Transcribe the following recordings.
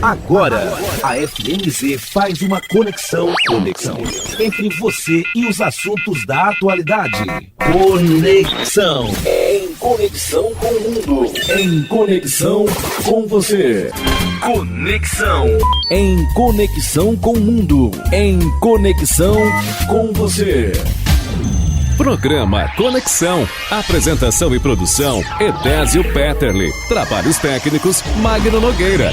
Agora, a FMZ faz uma conexão entre você e os assuntos da atualidade. Conexão. Em conexão com o mundo. Em conexão com você. Conexão. Em conexão com o mundo. Em conexão com você. Programa Conexão. Apresentação e produção, Edésio Petterle. Trabalhos técnicos, Magno Nogueira.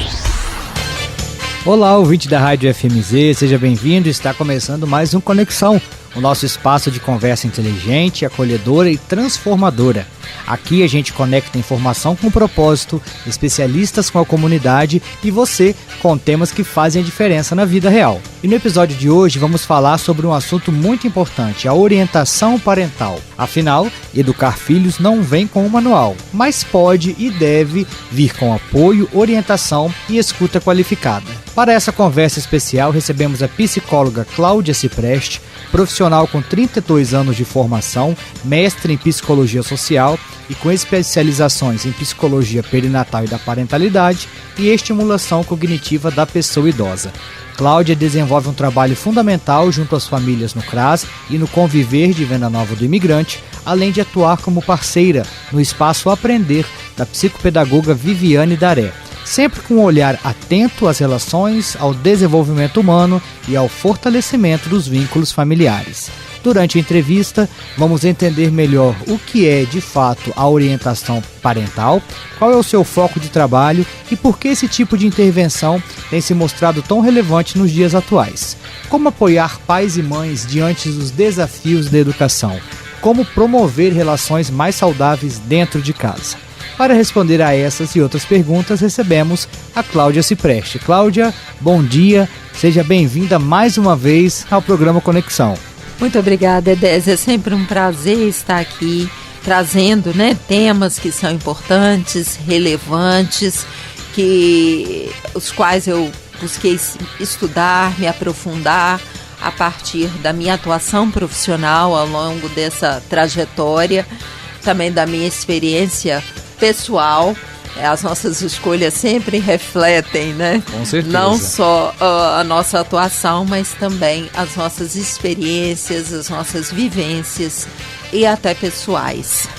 Olá, ouvinte da Rádio FMZ, seja bem-vindo. Está começando mais um Conexão, o nosso espaço de conversa inteligente, acolhedora e transformadora. Aqui a gente conecta informação com propósito, especialistas com a comunidade e você com temas que fazem a diferença na vida real. E no episódio de hoje vamos falar sobre um assunto muito importante, a orientação parental. Afinal, educar filhos não vem com um manual, mas pode e deve vir com apoio, orientação e escuta qualificada. Para essa conversa especial recebemos a psicóloga Cláudia Cipreste, profissional com 32 anos de formação, mestre em psicologia social e com especializações em psicologia perinatal e da parentalidade e estimulação cognitiva da pessoa idosa. Cláudia desenvolve um trabalho fundamental junto às famílias no CRAS e no Conviver de Venda Nova do Imigrante, além de atuar como parceira no espaço Aprender da psicopedagoga Viviane Daré, sempre com um olhar atento às relações, ao desenvolvimento humano e ao fortalecimento dos vínculos familiares. Durante a entrevista, vamos entender melhor o que é, de fato, a orientação parental, qual é o seu foco de trabalho e por que esse tipo de intervenção tem se mostrado tão relevante nos dias atuais. Como apoiar pais e mães diante dos desafios da educação. Como promover relações mais saudáveis dentro de casa. Para responder a essas e outras perguntas, recebemos a Cláudia Cipreste. Cláudia, bom dia, seja bem-vinda mais uma vez ao programa Conexão. Muito obrigada, Edésio. É sempre um prazer estar aqui trazendo, temas que são importantes, relevantes, os quais eu busquei estudar, me aprofundar a partir da minha atuação profissional ao longo dessa trajetória, também da minha experiência pessoal. As nossas escolhas sempre refletem, Com certeza. Não só a nossa atuação, mas também as nossas experiências, as nossas vivências e até pessoais.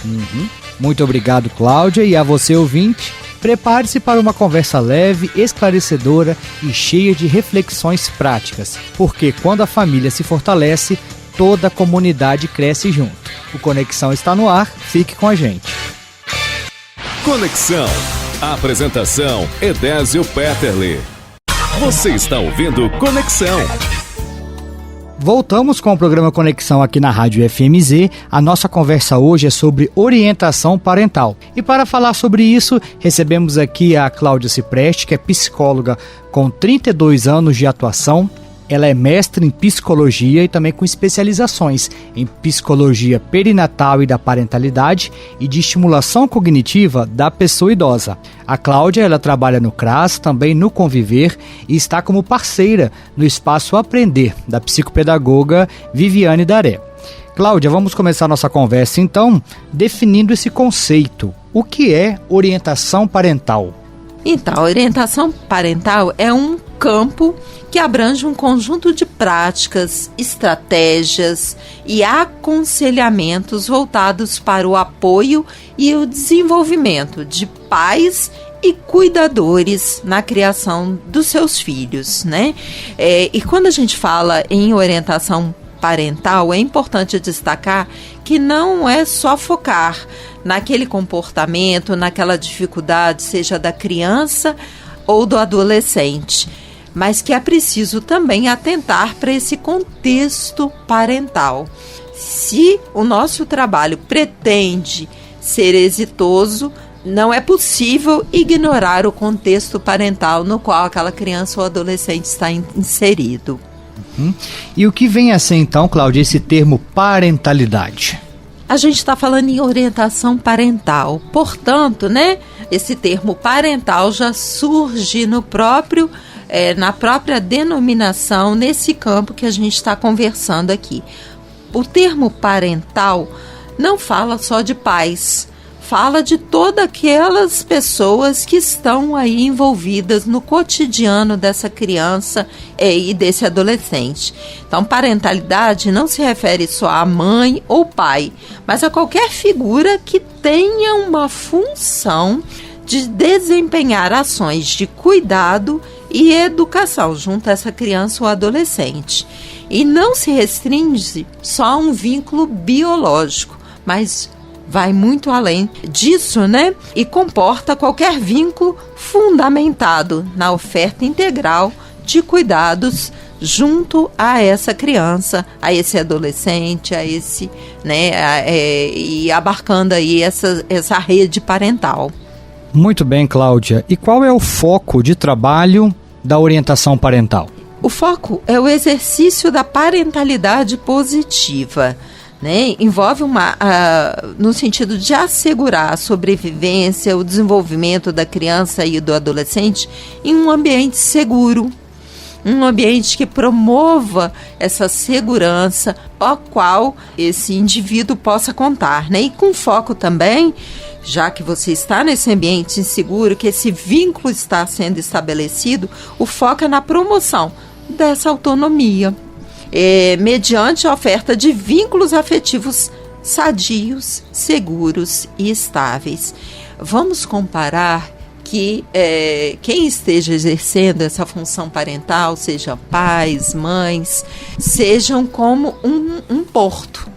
Muito obrigado, Cláudia, e a você, ouvinte. Prepare-se para uma conversa leve, esclarecedora e cheia de reflexões práticas, porque quando a família se fortalece, toda a comunidade cresce junto. O Conexão está no ar, fique com a gente. Conexão. Apresentação, Edésio Petterle. Você está ouvindo Conexão. Voltamos com o programa Conexão aqui na Rádio FMZ. A nossa conversa hoje é sobre orientação parental. E para falar sobre isso, recebemos aqui a Cláudia Cipreste, que é psicóloga com 32 anos de atuação. Ela é mestre em psicologia e também com especializações em psicologia perinatal e da parentalidade e de estimulação cognitiva da pessoa idosa. A Cláudia, ela trabalha no CRAS, também no Conviver e está como parceira no espaço Aprender da psicopedagoga Viviane Daré. Cláudia, vamos começar nossa conversa então definindo esse conceito. O que é orientação parental? Então, a orientação parental é um campo que abrange um conjunto de práticas, estratégias e aconselhamentos voltados para o apoio e o desenvolvimento de pais e cuidadores na criação dos seus filhos, E quando a gente fala em orientação parental, é importante destacar que não é só focar naquele comportamento, naquela dificuldade, seja da criança ou do adolescente, mas que é preciso também atentar para esse contexto parental. Se o nosso trabalho pretende ser exitoso, não é possível ignorar o contexto parental no qual aquela criança ou adolescente está inserido. E o que vem a ser então, Cláudia, esse termo parentalidade? A gente está falando em orientação parental, portanto, esse termo parental já surge na própria denominação, nesse campo que a gente está conversando aqui. O termo parental não fala só de pais, fala de todas aquelas pessoas que estão aí envolvidas no cotidiano dessa criança e desse adolescente. Então, parentalidade não se refere só à mãe ou pai, mas a qualquer figura que tenha uma função de desempenhar ações de cuidado e educação junto a essa criança ou adolescente. E não se restringe só a um vínculo biológico, mas vai muito além disso, né? E comporta qualquer vínculo fundamentado na oferta integral de cuidados junto a essa criança, a esse adolescente, a esse, né? E abarcando aí essa rede parental. Muito bem, Cláudia. E qual é o foco de trabalho da orientação parental? O foco é o exercício da parentalidade positiva. Né? Envolve no sentido de assegurar a sobrevivência, o desenvolvimento da criança e do adolescente em um ambiente seguro, um ambiente que promova essa segurança ao qual esse indivíduo possa contar, né? E com foco também, já que você está nesse ambiente seguro, que esse vínculo está sendo estabelecido, o foco é na promoção dessa autonomia, mediante a oferta de vínculos afetivos sadios, seguros e estáveis. Vamos comparar que quem esteja exercendo essa função parental, seja pais, mães, sejam como um porto,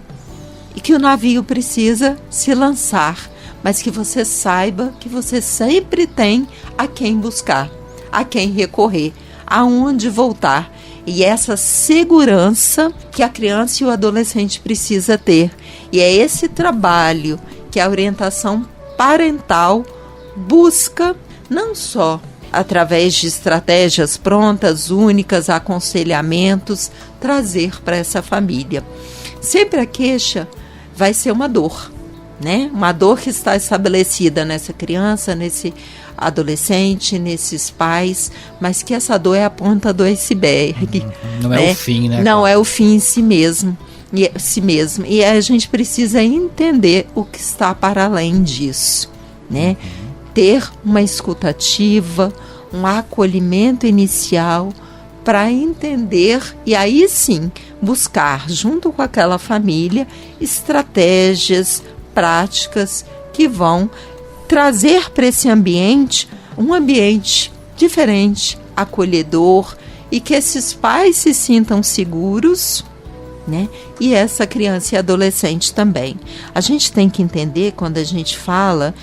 e que o navio precisa se lançar, mas que você saiba que você sempre tem a quem buscar, a quem recorrer, aonde voltar. E essa segurança que a criança e o adolescente precisa ter. E é esse trabalho que a orientação parental busca, não só através de estratégias prontas, únicas, aconselhamentos, trazer para essa família. Sempre a queixa vai ser uma dor, né? Uma dor que está estabelecida nessa criança, nesse adolescente, nesses pais, mas que essa dor é a ponta do iceberg. Não é o fim, né? Não é o fim em si mesmo. E a gente precisa entender o que está para além disso, né? Ter uma escutativa, um acolhimento inicial para entender e aí sim buscar junto com aquela família estratégias, práticas que vão trazer para esse ambiente um ambiente diferente, acolhedor, e que esses pais se sintam seguros, né? E essa criança e adolescente também. A gente tem que entender, quando a gente fala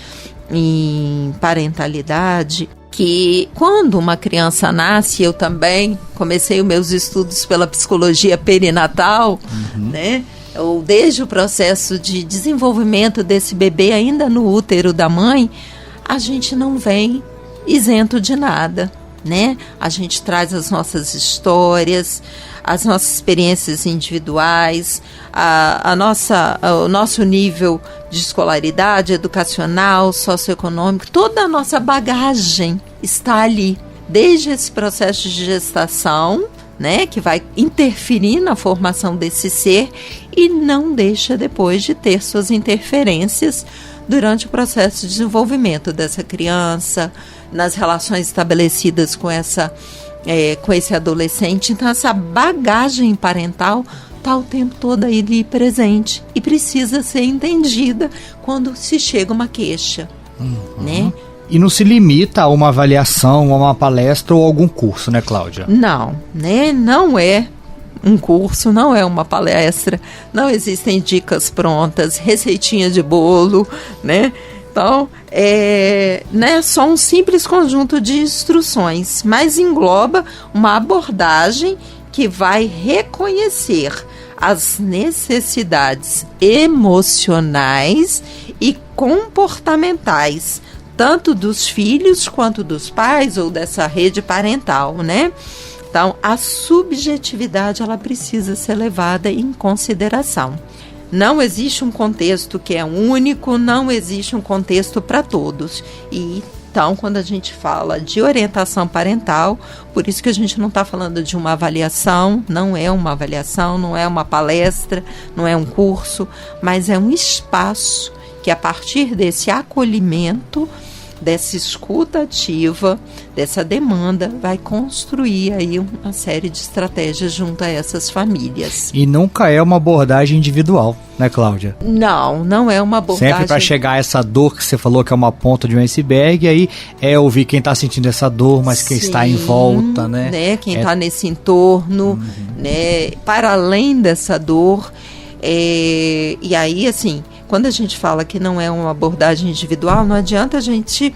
em parentalidade, que quando uma criança nasce, eu também comecei os meus estudos pela psicologia perinatal, né? Ou desde o processo de desenvolvimento desse bebê ainda no útero da mãe, a gente não vem isento de nada, né? A gente traz as nossas histórias, as nossas experiências individuais, o nosso nível de escolaridade educacional, socioeconômico, toda a nossa bagagem está ali, desde esse processo de gestação, né, que vai interferir na formação desse ser e não deixa depois de ter suas interferências durante o processo de desenvolvimento dessa criança, nas relações estabelecidas com esse adolescente. Então essa bagagem parental está o tempo todo ali presente e precisa ser entendida quando se chega uma queixa, né? E não se limita a uma avaliação, a uma palestra ou algum curso, né, Cláudia? Não, né? Não é um curso, não é uma palestra, não existem dicas prontas, receitinha de bolo, né? Então, né, só um simples conjunto de instruções, mas engloba uma abordagem que vai reconhecer as necessidades emocionais e comportamentais, tanto dos filhos quanto dos pais ou dessa rede parental, né? Então, a subjetividade, ela precisa ser levada em consideração. Não existe um contexto que é único, não existe um contexto para todos. E então, quando a gente fala de orientação parental, por isso que a gente não está falando de uma avaliação, não é uma avaliação, não é uma palestra, não é um curso, mas é um espaço porque a partir desse acolhimento, dessa escuta ativa, dessa demanda, vai construir aí uma série de estratégias junto a essas famílias. E nunca é uma abordagem individual, né, Cláudia? Não é uma abordagem... Sempre para chegar a essa dor que você falou que é uma ponta de um iceberg, aí é ouvir quem está sentindo essa dor, mas quem está em volta, né? Quem está nesse entorno, né? Para além dessa dor. E aí, assim, quando a gente fala que não é uma abordagem individual, não adianta a gente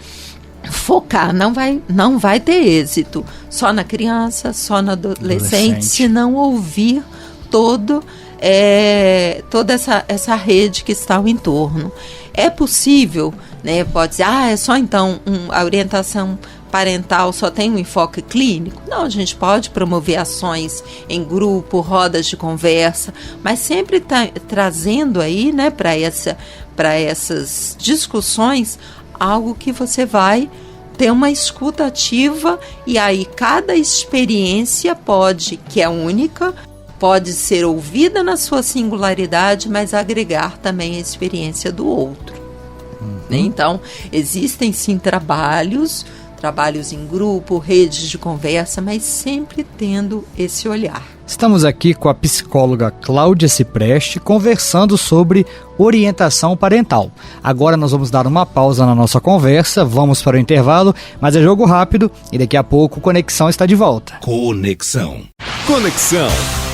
focar, não vai ter êxito só na criança, só no adolescente, se não ouvir toda essa rede que está ao entorno. É possível, né? Pode dizer, é só então a orientação parental só tem um enfoque clínico? Não, a gente pode promover ações em grupo, rodas de conversa, mas sempre trazendo aí, né, para essas discussões, algo que você vai ter uma escuta ativa, e aí cada experiência que é única, pode ser ouvida na sua singularidade, mas agregar também a experiência do outro. Então, existem sim trabalhos em grupo, redes de conversa, mas sempre tendo esse olhar. Estamos aqui com a psicóloga Cláudia Cipreste conversando sobre orientação parental. Agora nós vamos dar uma pausa na nossa conversa, vamos para o intervalo, mas é jogo rápido e daqui a pouco o Conexão está de volta. Conexão.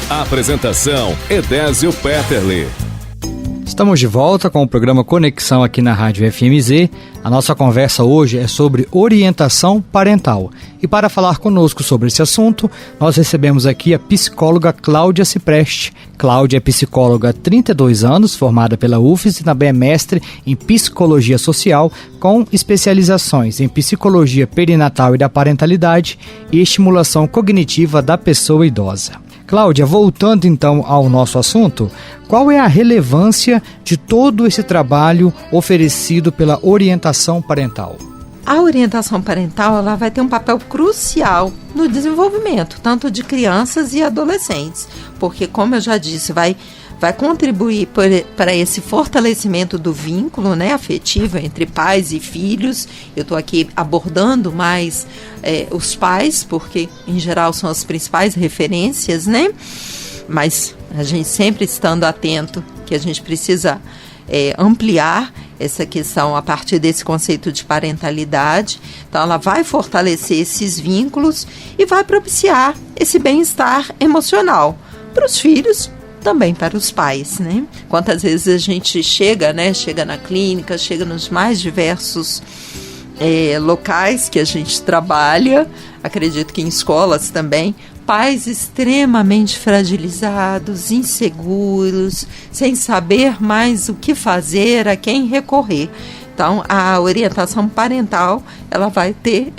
Apresentação Edésio Petterle. Estamos de volta com o programa Conexão aqui na Rádio FMZ. A nossa conversa hoje é sobre orientação parental. E para falar conosco sobre esse assunto, nós recebemos aqui a psicóloga Cláudia Cipreste. Cláudia é psicóloga há 32 anos, formada pela UFES e também é mestre em Psicologia Social, com especializações em Psicologia Perinatal e da Parentalidade e Estimulação Cognitiva da Pessoa Idosa. Cláudia, voltando então ao nosso assunto, qual é a relevância de todo esse trabalho oferecido pela orientação parental? A orientação parental, ela vai ter um papel crucial no desenvolvimento, tanto de crianças e adolescentes, porque, como eu já disse, vai contribuir para esse fortalecimento do vínculo, né, afetivo entre pais e filhos. Eu estou aqui abordando mais os pais, porque em geral são as principais referências, né? Mas a gente sempre estando atento que a gente precisa ampliar essa questão a partir desse conceito de parentalidade. Então ela vai fortalecer esses vínculos e vai propiciar esse bem-estar emocional para os filhos, também para os pais, né? Quantas vezes a gente chega na clínica, chega nos mais diversos locais que a gente trabalha, acredito que em escolas também, pais extremamente fragilizados, inseguros, sem saber mais o que fazer, a quem recorrer. Então, a orientação parental, ela vai ter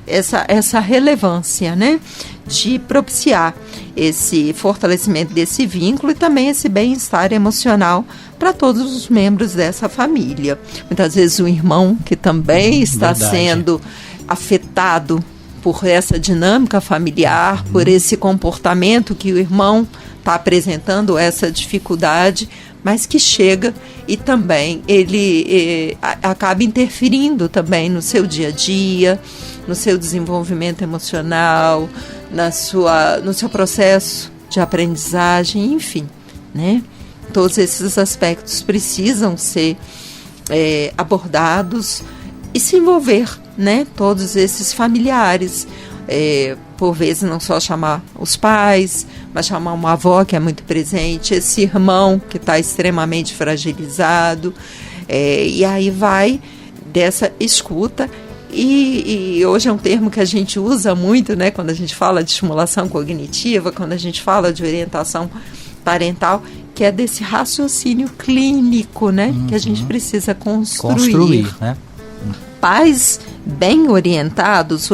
essa relevância, né, de propiciar esse fortalecimento desse vínculo e também esse bem-estar emocional para todos os membros dessa família. Muitas vezes o irmão que também está sendo afetado por essa dinâmica familiar, por esse comportamento que o irmão está apresentando, essa dificuldade, mas que chega e também ele acaba interferindo também no seu dia a dia, no seu desenvolvimento emocional, no seu processo de aprendizagem, enfim, né? Todos esses aspectos precisam ser abordados e se envolver, né? Todos esses familiares, por vezes não só chamar os pais, mas chamar uma avó que é muito presente, esse irmão que está extremamente fragilizado, e aí vai dessa escuta. E hoje é um termo que a gente usa muito, né, quando a gente fala de estimulação cognitiva, quando a gente fala de orientação parental, que é desse raciocínio clínico, né, que a gente precisa construir, né? Pais bem orientados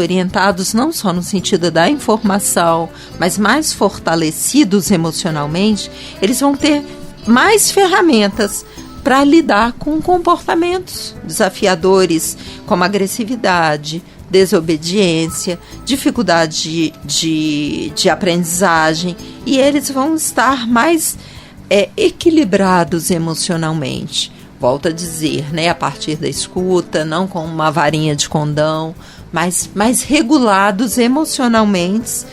não só no sentido da informação, mas mais fortalecidos emocionalmente, eles vão ter mais ferramentas para lidar com comportamentos desafiadores, como agressividade, desobediência, dificuldade de aprendizagem, e eles vão estar mais equilibrados emocionalmente. volto a dizer, né, a partir da escuta, não com uma varinha de condão, mas mais regulados emocionalmente,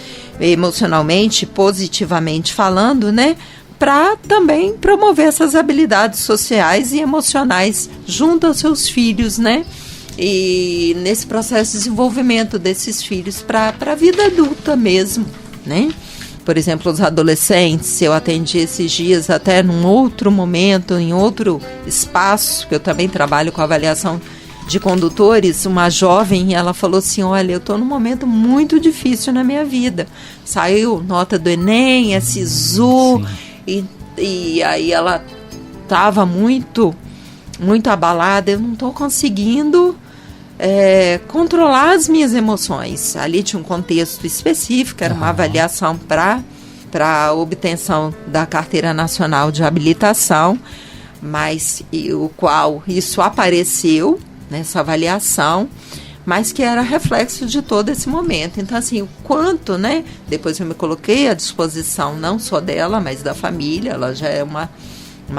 positivamente falando, né, para também promover essas habilidades sociais e emocionais junto aos seus filhos, né, e nesse processo de desenvolvimento desses filhos para a vida adulta mesmo, né. Por exemplo, os adolescentes, eu atendi esses dias até num outro momento, em outro espaço, que eu também trabalho com avaliação de condutores, uma jovem, ela falou assim, olha, eu estou num momento muito difícil na minha vida. Saiu nota do Enem, SISU, e aí ela estava muito abalada, eu não estou conseguindo controlar as minhas emoções. Ali tinha um contexto específico, era uma avaliação para obtenção da Carteira Nacional de Habilitação, mas o qual isso apareceu nessa avaliação, mas que era reflexo de todo esse momento. Então, assim, o quanto, né? Depois eu me coloquei à disposição não só dela, mas da família. Ela já é uma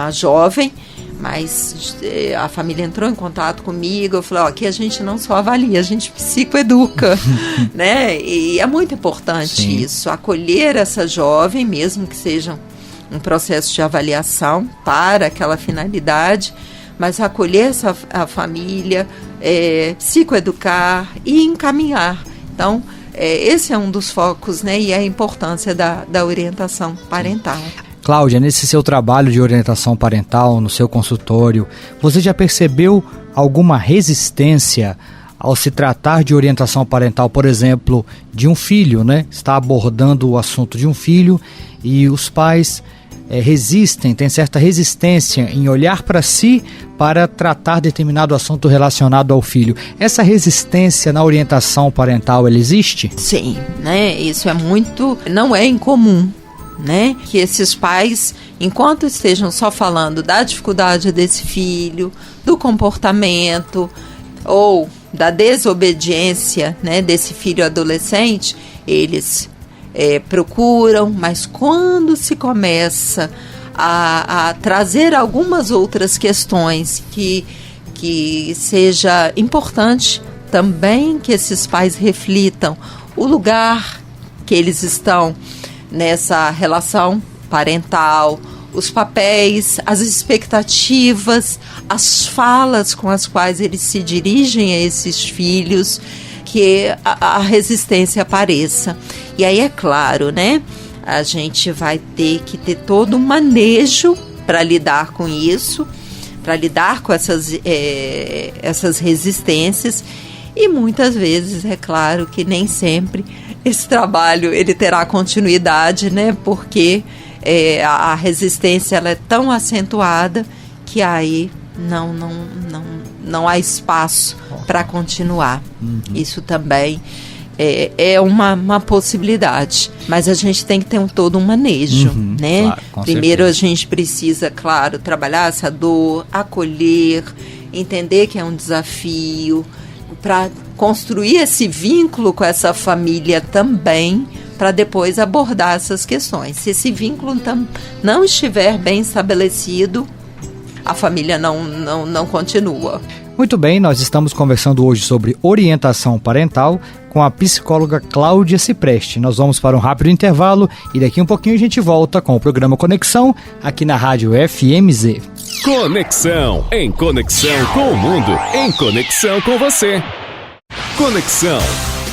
jovem, mas a família entrou em contato comigo. Eu falei, aqui a gente não só avalia, a gente psicoeduca, né? E é muito importante isso, acolher essa jovem, mesmo que seja um processo de avaliação para aquela finalidade, mas acolher a família, psicoeducar e encaminhar. Então, esse é um dos focos, né? E a importância da orientação parental. Cláudia, nesse seu trabalho de orientação parental, no seu consultório, você já percebeu alguma resistência ao se tratar de orientação parental, por exemplo, de um filho, né? Está abordando o assunto de um filho e os pais resistem, têm certa resistência em olhar para si para tratar determinado assunto relacionado ao filho. Essa resistência na orientação parental, ela existe? Sim, né? Isso não é incomum, né? Que esses pais, enquanto estejam só falando da dificuldade desse filho, do comportamento ou da desobediência, né, desse filho adolescente, eles procuram, mas quando se começa a trazer algumas outras questões que seja importante também que esses pais reflitam o lugar que eles estão nessa relação parental, os papéis, as expectativas, as falas com as quais eles se dirigem a esses filhos, que a resistência apareça. E aí é claro, né? A gente vai ter que ter todo um manejo para lidar com isso, para lidar com essas resistências, e muitas vezes é claro que nem sempre esse trabalho ele terá continuidade, né? Porque a resistência ela é tão acentuada que aí não há espaço para continuar. Isso também é uma possibilidade, mas a gente tem que ter todo um manejo, né? Claro, primeiro certeza. A gente precisa, claro, trabalhar essa dor, acolher, entender que é um desafio, para construir esse vínculo com essa família também, para depois abordar essas questões. Se esse vínculo não estiver bem estabelecido, a família não continua. Muito bem, nós estamos conversando hoje sobre orientação parental com a psicóloga Cláudia Cipreste. Nós vamos para um rápido intervalo e daqui um pouquinho a gente volta com o programa Conexão aqui na Rádio FMZ. Conexão, em conexão com o mundo, em conexão com você. Conexão,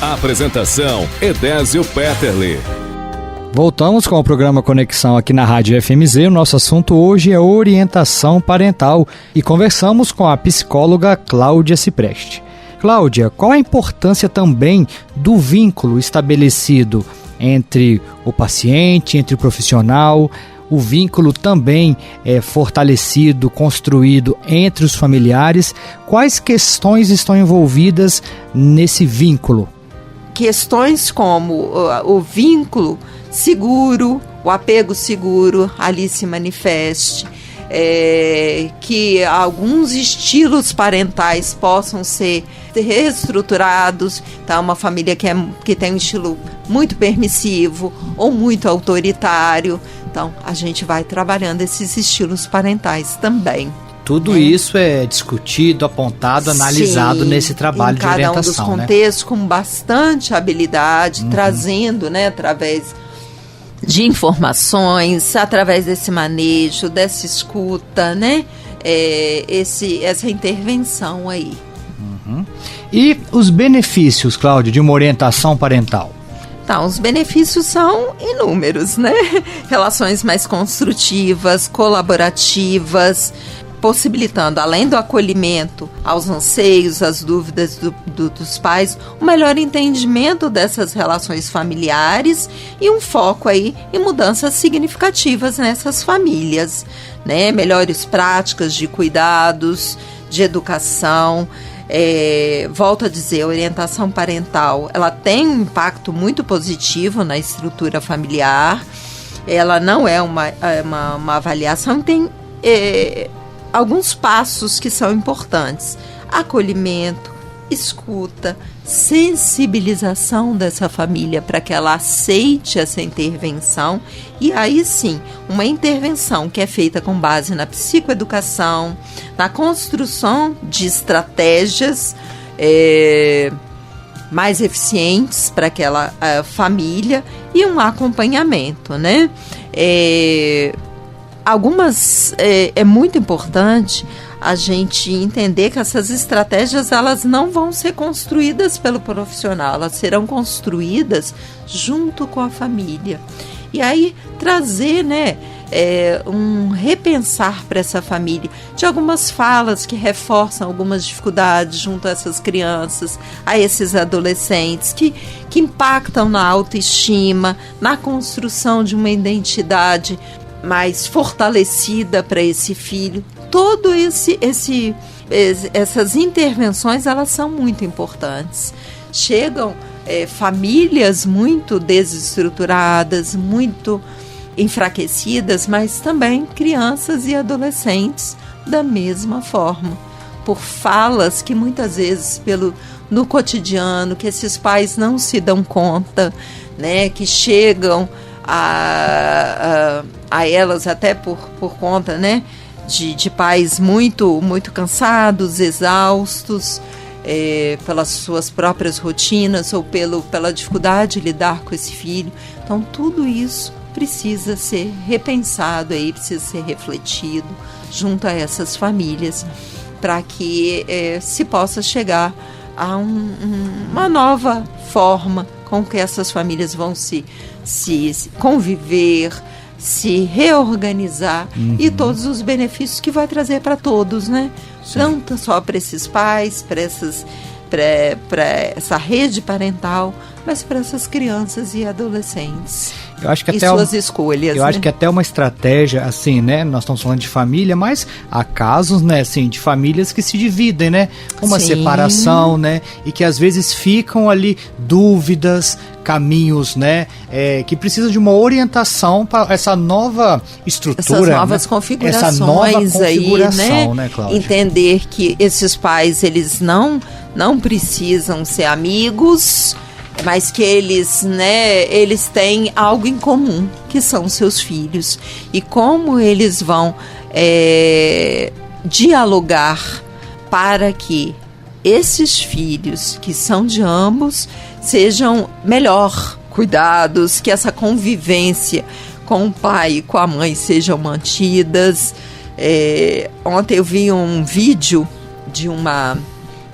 apresentação Edésio Petterle. Voltamos com o programa Conexão aqui na Rádio FMZ. O nosso assunto hoje é orientação parental e conversamos com a psicóloga Cláudia Cipreste. Cláudia, qual a importância também do vínculo estabelecido entre o paciente, entre o profissional? O vínculo também é fortalecido, construído entre os familiares. Quais questões estão envolvidas nesse vínculo? Questões como o vínculo seguro, o apego seguro ali se manifeste, que alguns estilos parentais possam ser reestruturados. Então, uma família que tem um estilo muito permissivo ou muito autoritário. Então, a gente vai trabalhando esses estilos parentais também. tudo isso é discutido, apontado, analisado nesse trabalho de orientação, em cada um dos contextos, com bastante habilidade, trazendo, né, através de informações, através desse manejo, dessa escuta, né, essa intervenção aí. E os benefícios, Cláudia, de uma orientação parental? Então, os benefícios são inúmeros, né? Relações mais construtivas, colaborativas, possibilitando, além do acolhimento aos anseios, às dúvidas dos pais, um melhor entendimento dessas relações familiares e um foco aí em mudanças significativas nessas famílias, né? Melhores práticas de cuidados, de educação. Volto a dizer, a orientação parental, ela tem um impacto muito positivo na estrutura familiar. Ela não é uma avaliação, tem alguns passos que são importantes: acolhimento, escuta, sensibilização dessa família para que ela aceite essa intervenção, e aí sim, uma intervenção que é feita com base na psicoeducação, na construção de estratégias mais eficientes para aquela família e um acompanhamento, né? É muito importante a gente entender que essas estratégias, elas não vão ser construídas pelo profissional, elas serão construídas junto com a família. E aí trazer, né, um repensar para essa família de algumas falas que reforçam algumas dificuldades junto a essas crianças, a esses adolescentes, que impactam na autoestima, na construção de uma identidade mais fortalecida para esse filho. Todo essas intervenções, elas são muito importantes. Chegam famílias muito desestruturadas, muito enfraquecidas, mas também crianças e adolescentes da mesma forma, por falas que muitas vezes no cotidiano, que esses pais não se dão conta, né, que chegam a elas até por conta, né, de pais muito, muito cansados, exaustos, pelas suas próprias rotinas ou pela dificuldade de lidar com esse filho. Então, tudo isso precisa ser repensado, precisa ser refletido junto a essas famílias, para que se possa chegar a uma nova forma com que essas famílias vão se conviver, se reorganizar, e todos os benefícios que vai trazer para todos, né? Sim. Não só para esses pais, para essa rede parental, mas para essas crianças e adolescentes. Eu acho que e suas escolhas. Eu acho que até uma estratégia, assim, né? Nós estamos falando de família, mas há casos, né, assim, de famílias que se dividem, né? Uma separação, né? E que às vezes ficam ali dúvidas, caminhos, né? Que precisa de uma orientação para essa nova estrutura. Essas novas, né? Configurações, essa nova configuração, né, Cláudia? Entender que esses pais, eles não precisam ser amigos, mas que eles têm algo em comum, que são seus filhos. E como eles vão dialogar para que esses filhos, que são de ambos, sejam melhor cuidados, que essa convivência com o pai e com a mãe sejam mantidas. Ontem eu vi um vídeo de uma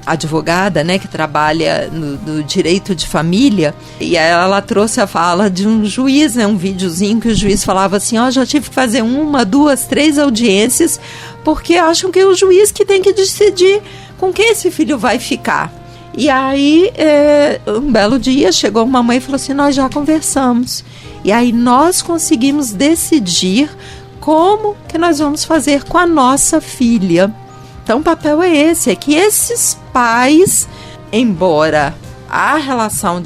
advogada, né, que trabalha no direito de família, e ela trouxe a fala de um juiz, né, um videozinho que o juiz falava assim: já tive que fazer 1, 2, 3 audiências, porque acham que é o juiz que tem que decidir com quem esse filho vai ficar. E aí, um belo dia, chegou uma mãe e falou assim: nós já conversamos, e aí nós conseguimos decidir como que nós vamos fazer com a nossa filha. Então, o papel é esse, que esses pais, embora a relação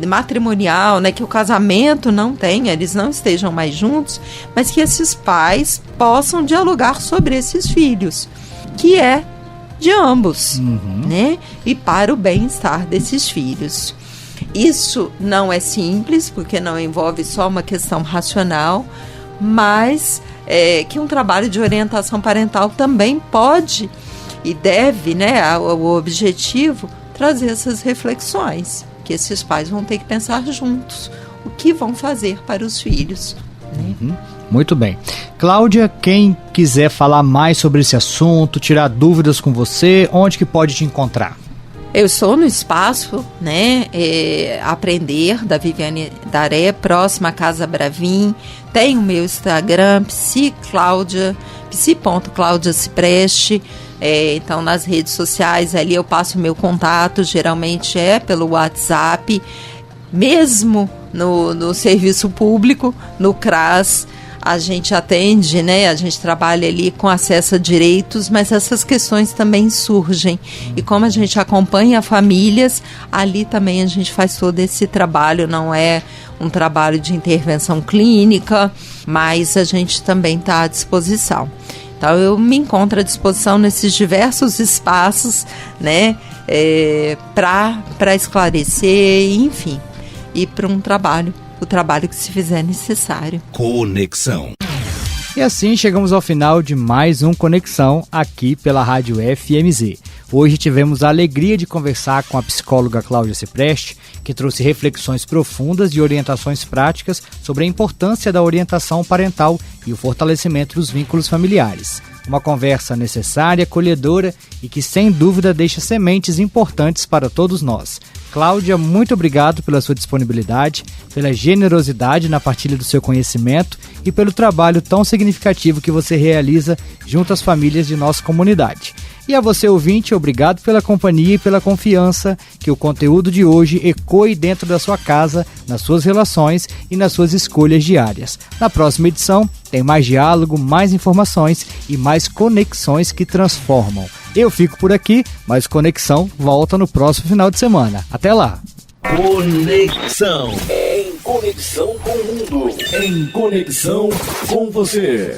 matrimonial, né, que o casamento não tenha, eles não estejam mais juntos, mas que esses pais possam dialogar sobre esses filhos, que é de ambos, né, e para o bem-estar desses filhos. Isso não é simples, porque não envolve só uma questão racional, mas que um trabalho de orientação parental também pode e deve, né, o objetivo, trazer essas reflexões, que esses pais vão ter que pensar juntos o que vão fazer para os filhos. Né? Muito bem. Cláudia, quem quiser falar mais sobre esse assunto, tirar dúvidas com você, onde que pode te encontrar? Eu estou no espaço, né, Aprender, da Viviane Daré, próxima à Casa Bravin. Tem o meu Instagram, psi.claudia Cipreste. Então, nas redes sociais, ali eu passo o meu contato, geralmente é pelo WhatsApp. Mesmo no serviço público, no CRAS, a gente atende, né? A gente trabalha ali com acesso a direitos, mas essas questões também surgem. E como a gente acompanha famílias, ali também a gente faz todo esse trabalho. Não é um trabalho de intervenção clínica, mas a gente também está à disposição. Então, eu me encontro à disposição nesses diversos espaços, né? Para esclarecer, enfim, e para o trabalho que se fizer necessário. Conexão. E assim chegamos ao final de mais um Conexão aqui pela Rádio FMZ. Hoje tivemos a alegria de conversar com a psicóloga Cláudia Cipreste, que trouxe reflexões profundas e orientações práticas sobre a importância da orientação parental e o fortalecimento dos vínculos familiares. Uma conversa necessária, acolhedora e que sem dúvida deixa sementes importantes para todos nós. Cláudia, muito obrigado pela sua disponibilidade, pela generosidade na partilha do seu conhecimento e pelo trabalho tão significativo que você realiza junto às famílias de nossa comunidade. E a você, ouvinte, obrigado pela companhia e pela confiança que o conteúdo de hoje ecoe dentro da sua casa, nas suas relações e nas suas escolhas diárias. Na próxima edição, tem mais diálogo, mais informações e mais conexões que transformam. Eu fico por aqui, mas Conexão volta no próximo final de semana. Até lá! Conexão. Em conexão com o mundo. Em conexão com você.